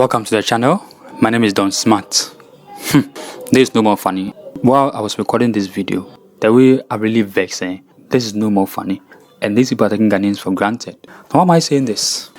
Welcome to the channel. My name is Don Smart. This is no more funny. While I was recording this video, the way I really vexed, this is no more funny. And these people are taking Ghanaians for granted. Now, why am I saying this?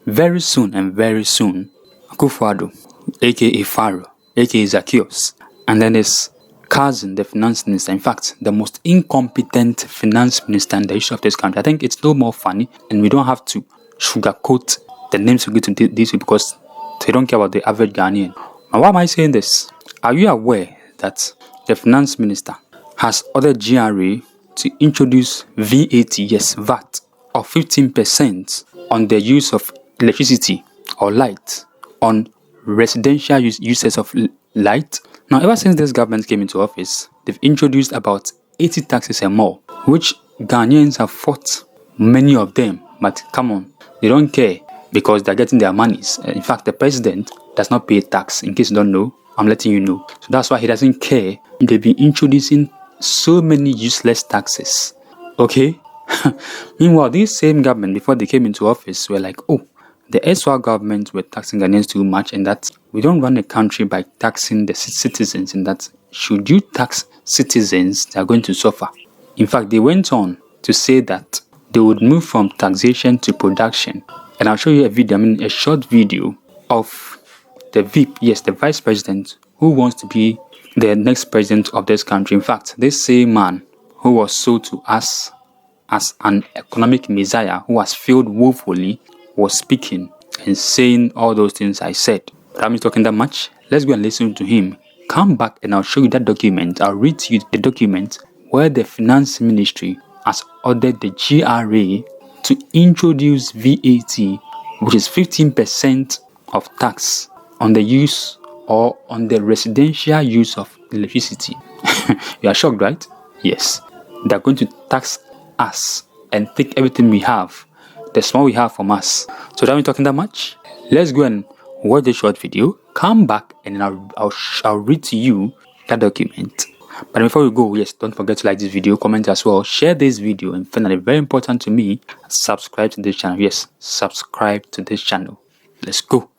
Very soon, Akufo-Addo, aka Pharaoh, aka Zacchaeus, and then his cousin, the finance minister, in fact, the most incompetent finance minister in the history of this country. I think it's no more funny, and we don't have to sugarcoat the names we give to these people because they don't care about the average Ghanaian. Now, why am I saying this? Are you aware that the finance minister has ordered GRA to introduce VAT, yes, VAT, of 15% on the use of electricity or light on residential uses of light? Now, ever since this government came into office, they've introduced about 80 taxes and more, which Ghanaians have fought many of them. But come on, they don't care because they're getting their monies. In fact, the president does not pay tax. In case you don't know, I'm letting you know. So that's why he doesn't care. They've been introducing so many useless taxes. Okay? Meanwhile, this same government, before they came into office, were like, oh, the SWA government were taxing Ghanaians too much, and that we don't run a country by taxing the citizens, and that should you tax citizens, they are going to suffer. In fact, they went on to say that they would move from taxation to production. And I'll show you a video, a short video of the VIP, yes, the vice president, who wants to be the next president of this country. In fact, this same man who was sold to us as an economic messiah, who has failed woefully, was speaking and saying all those things I said. But I'm not talking that much. Let's go and listen to him. Come back and I'll show you that document. I'll read to you the document where the finance ministry has ordered the GRA to introduce VAT, which is 15% of tax on the use or on the residential use of electricity. You are shocked, right? Yes. They're going to tax us and take everything we have, the small we have from us. So that we're talking that much? Let's go and watch the short video. Come back and I'll read to you that document. But before we go, yes, don't forget to like this video, comment as well, share this video, and finally, very important to me, subscribe to this channel. Yes, subscribe to this channel. Let's go.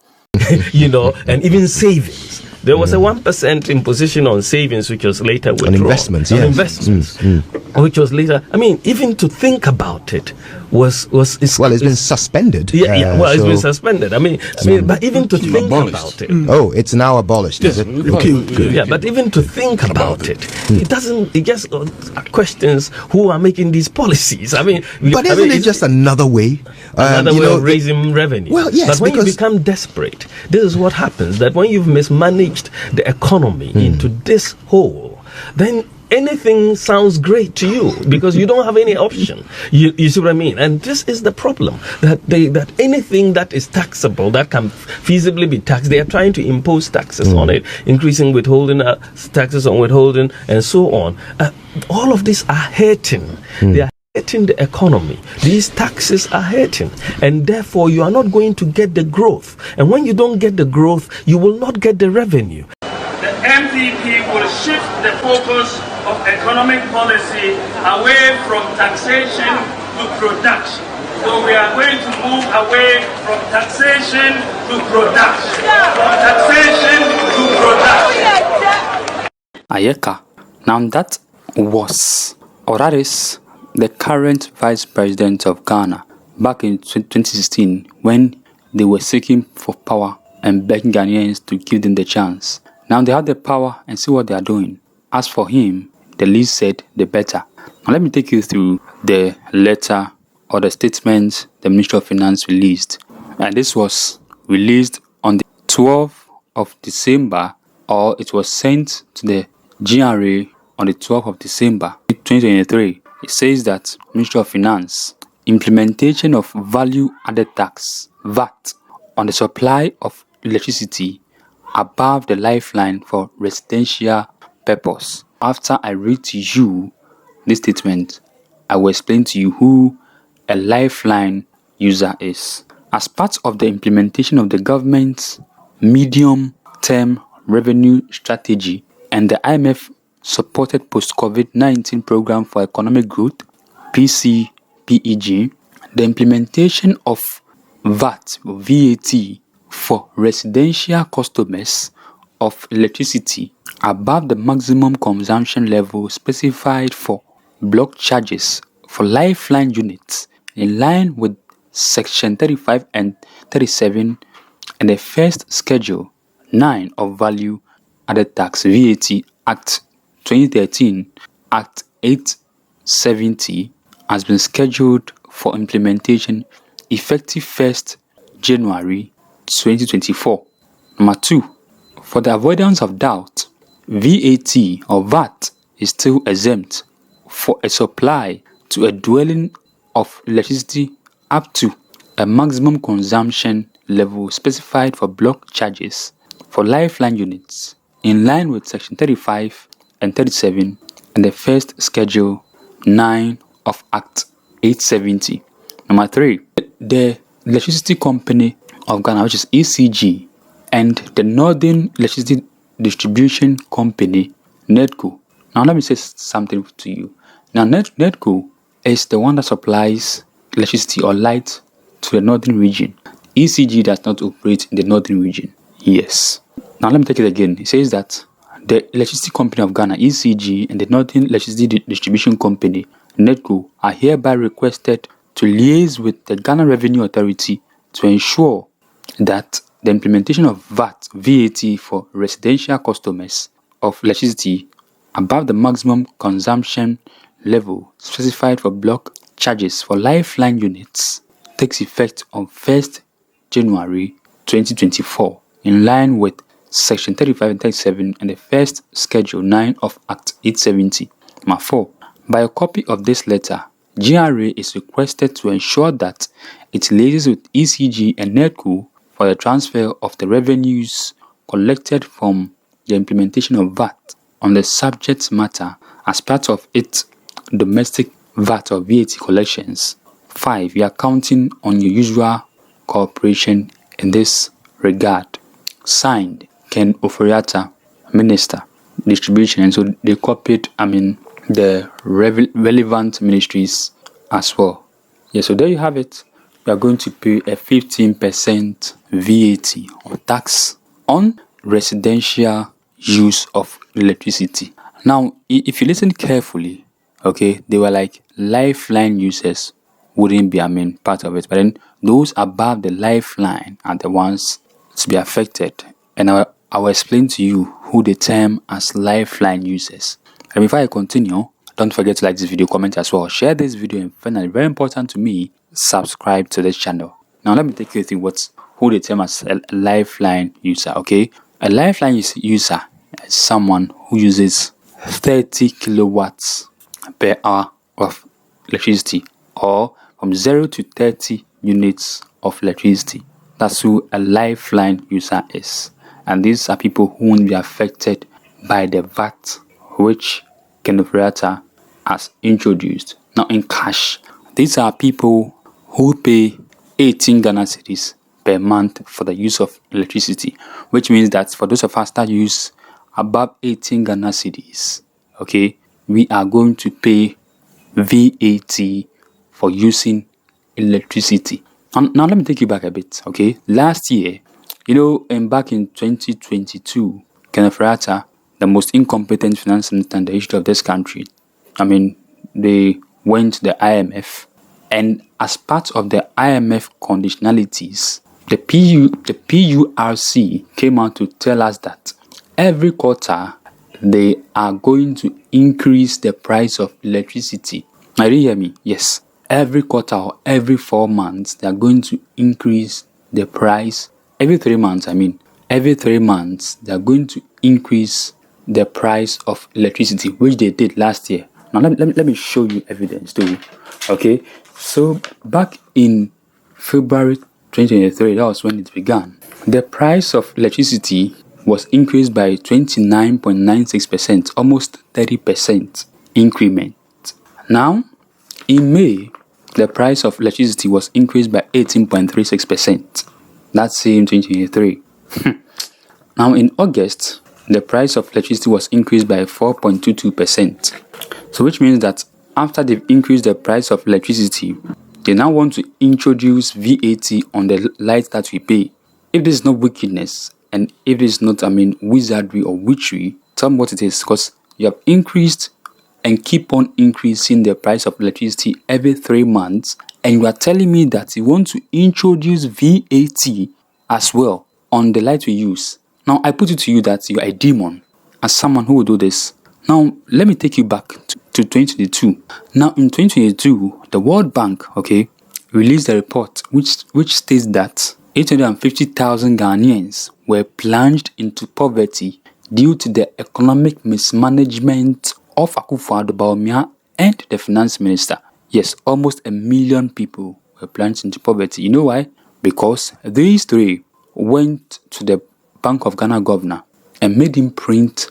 And even savings. There was a 1% imposition on savings, which was later withdrawn. On investments, yes. On investments, which was later. Even to think about it it's been suspended. It's been suspended. But even to think about it. Oh, it's now abolished, is it? Okay, good. Yeah, but even to think about it, it just questions who are making these policies. But isn't it just another way? Another way of raising revenue. Well, yes, but when you become desperate, this is what happens. That when you've mismanaged the economy into this hole, then anything sounds great to you because you don't have any option. You see what I mean? And this is the problem, that anything that is taxable, that can feasibly be taxed, they are trying to impose taxes on it, increasing withholding, taxes on withholding, and so on. All of these are hurting. They are hurting the economy. These taxes are hurting, and therefore you are not going to get the growth. And when you don't get the growth, you will not get the revenue. The MPP will shift the focus of economic policy away from taxation to production. So we are going to move away from taxation to production. From taxation to production. Ayeka. Now that was, or that is, the current vice president of Ghana back in 2016 when they were seeking for power and begging Ghanaians to give them the chance. Now they have the power and see what they are doing. As for him, the least said, the better. Now let me take you through the letter or the statement the Ministry of Finance released. And this was released on the 12th of December, or it was sent to the GRA on the 12th of December 2023. It says that Ministry of Finance, implementation of value added tax, VAT, on the supply of electricity above the lifeline for residential purpose. After I read to you this statement, I will explain to you who a lifeline user is. As part of the implementation of the government's medium-term revenue strategy and the IMF supported post-COVID-19 program for economic growth, PCPEG, the implementation of VAT for residential customers of electricity above the maximum consumption level specified for block charges for lifeline units in line with Section 35 and 37 and the first Schedule 9 of Value Added Tax VAT Act 2013, Act 870 has been scheduled for implementation effective 1st January 2024. Number 2. For the avoidance of doubt, VAT or VAT is still exempt for a supply to a dwelling of electricity up to a maximum consumption level specified for block charges for lifeline units in line with Section 35 and 37 and the first Schedule 9 of Act 870. Number 3. The Electricity Company of Ghana, which is ECG, and the Northern Electricity Distribution Company, NEDCO. Now let me say something to you. Now NEDCO is the one that supplies electricity or light to the northern region. ECG does not operate in the northern region. Yes. Now let me take it again. It says that the Electricity Company of Ghana, ECG, and the Northern Electricity Distribution Company, NEDCO, are hereby requested to liaise with the Ghana Revenue Authority to ensure that the implementation of VAT for residential customers of electricity above the maximum consumption level specified for block charges for lifeline units takes effect on 1st January 2024 in line with Section 35 and 37 and the first Schedule 9 of Act 870. Number 4. By a copy of this letter, GRA is requested to ensure that it liaises with ECG and NEDCO for the transfer of the revenues collected from the implementation of VAT on the subject matter as part of its domestic VAT or VAT collections. 5. We are counting on your usual cooperation in this regard. Signed, Ken Ofori-Attah, Minister, Distribution. And so they copied, the relevant ministries as well. Yeah, so there you have it. You are going to pay a 15% VAT or tax on residential use of electricity. Now, if you listen carefully, okay, they were like lifeline users wouldn't be, part of it. But then those above the lifeline are the ones to be affected. And I will explain to you who they term as lifeline users. And before I continue, don't forget to like this video, comment as well, share this video, and finally, very important to me, subscribe to this channel. Now let me take you through who they term as a lifeline user. Okay, a lifeline user is someone who uses 30 kilowatts per hour of electricity, or from 0 to 30 units of electricity. That's who a lifeline user is. And these are people who won't be affected by the VAT which Ken Ofori-Attah has introduced. Now in cash, these are people who pay 18 Ghana cedis per month for the use of electricity, which means that for those of us that use above 18 Ghana cedis, okay, we are going to pay VAT for using electricity. Now let me take you back a bit, okay? Last year, and back in 2022, Ken Ofori-Attah, the most incompetent finance minister in the history of this country, they went to the IMF, and as part of the IMF conditionalities, the PURC came out to tell us that every quarter they are going to increase the price of electricity. Now, you hear me? Yes. Every quarter or every 4 months, they are going to increase the price. Every 3 months, every 3 months, they are going to increase the price of electricity, which they did last year. Now, let me show you evidence too. Okay, so back in February 2023, that was when it began. The price of electricity was increased by 29.96%, almost 30% increment. Now, in May, the price of electricity was increased by 18.36%. That's same 2023. Now, in August, the price of electricity was increased by 4.22%. So which means that after they've increased the price of electricity, they now want to introduce VAT on the light that we pay. if this is not wickedness, and if this is not, wizardry or witchery, tell me what it is, because you have increased and keep on increasing the price of electricity every 3 months, and you are telling me that you want to introduce VAT as well on the light we use. Now, I put it to you that you are a demon as someone who will do this. Now, let me take you back to 2022. Now, in 2022, the World Bank, released a report which states that 850,000 Ghanaians were plunged into poverty due to the economic mismanagement of Akufo-Addo, Bawumia, and the finance minister. Yes, almost 1 million people were plunged into poverty. You know why? Because these three went to the Bank of Ghana governor and made him print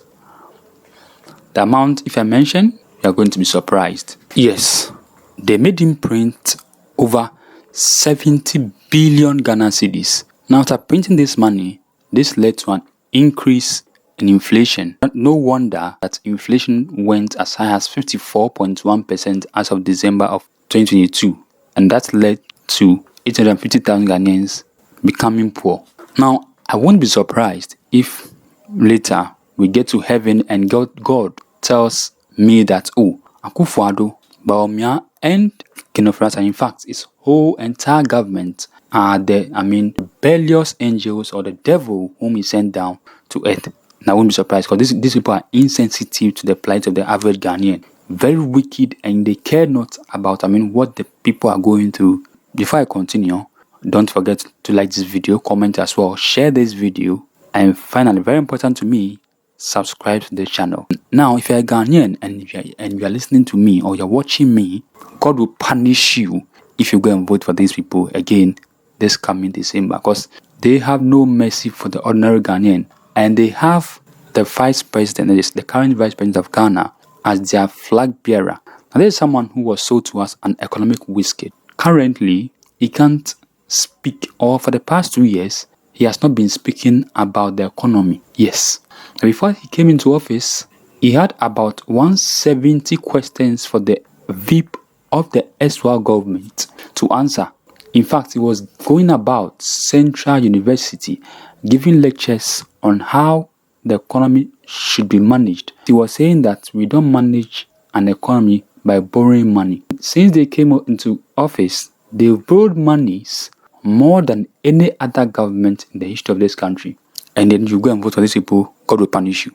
the amount. If I mention, you are going to be surprised. Yes, they made him print over 70 billion Ghana cedis. Now, after printing this money, this led to an increase in inflation. No wonder that inflation went as high as 54.1% as of December of 2022, and that led to 850,000 Ghanaians becoming poor. Now, I won't be surprised if later we get to heaven and God tells me that, Akufo-Addo, Bawumia, and Ofori-Attah, in fact, his whole entire government are the rebellious angels or the devil whom he sent down to earth. And I won't be surprised, because these people are insensitive to the plight of the average Ghanaian. Very wicked, and they care not about what the people are going through. Before I continue, don't forget to like this video, comment as well, share this video, and finally, very important to me, subscribe to the channel. Now, if you're a Ghanaian and you are listening to me or you're watching me, God will punish you if you go and vote for these people again this coming December, because they have no mercy for the ordinary Ghanaian, and they have the vice president, the current vice president of Ghana, as their flag bearer. Now, there's someone who was sold to us an economic wizard. Currently, he can't speak, or for the past 2 years, he has not been speaking about the economy. Yes. Before he came into office, he had about 170 questions for the VIP of the SWA government to answer. In fact, he was going about Central University giving lectures on how the economy should be managed. He was saying that we don't manage an economy by borrowing money. Since they came into office, they've borrowed monies more than any other government in the history of this country. And then you go and vote for these people, God will punish you.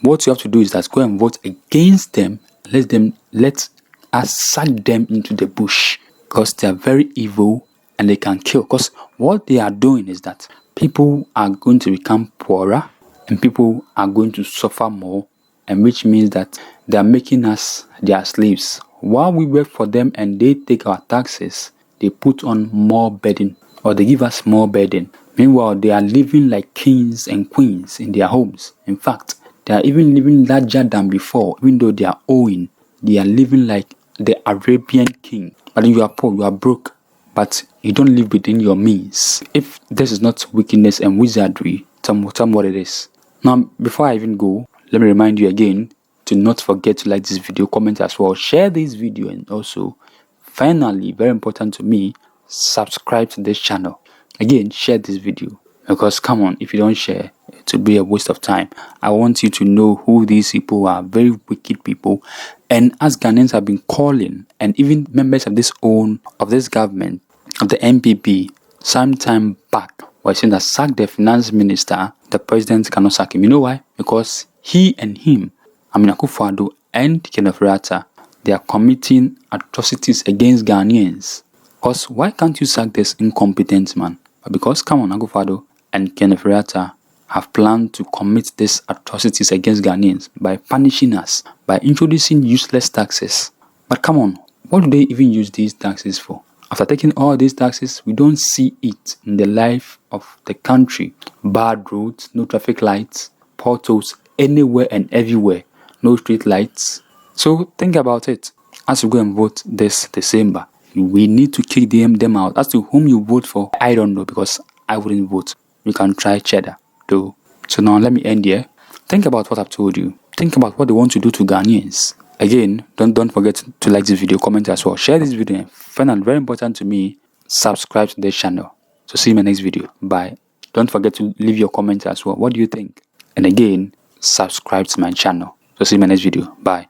What you have to do is that go and vote against them. Let us sack them into the bush, because they are very evil and they can kill. Because what they are doing is that people are going to become poorer and people are going to suffer more, and which means that they are making us their slaves. While we work for them and they take our taxes, they put on more burden, or they give us more burden. Meanwhile, they are living like kings and queens in their homes. In fact, they are even living larger than before. Even though they are owing, they are living like the Arabian king. But you are poor, you are broke, but you don't live within your means. If this is not wickedness and wizardry, tell me what it is. Now, before I even go, let me remind you again to not forget to like this video, comment as well, share this video, and also, finally, very important to me, subscribe to this channel. Again, share this video, because come on, if you don't share, it will be a waste of time. I want you to know who these people are, very wicked people. And as Ghanaians have been calling, and even members of this government, of the MPP, some time back, were saying that sack the finance minister, the president cannot sack him. You know why? Because he and him, Akufo-Addo and Ofori-Attah, they are committing atrocities against Ghanaians. Because why can't you sack this incompetent man? But because, come on, Akufo-Addo and Ofori-Attah have planned to commit these atrocities against Ghanaians by punishing us, by introducing useless taxes. But come on, what do they even use these taxes for? After taking all these taxes, we don't see it in the life of the country. Bad roads, no traffic lights, potholes anywhere and everywhere, no street lights. So think about it. As we go and vote this December, we need to kick them out. As to whom you vote for, I don't know, because I wouldn't vote. You can try cheddar though. So now let me end here. Think about what I've told you. Think about what they want to do to Ghanaians. Again, don't forget to like this video, comment as well, share this video, and finally, very important to me, subscribe to this channel. So see you in my next video. Bye. Don't forget to leave your comments as well. What do you think? And again, subscribe to my channel. So see you in my next video. Bye.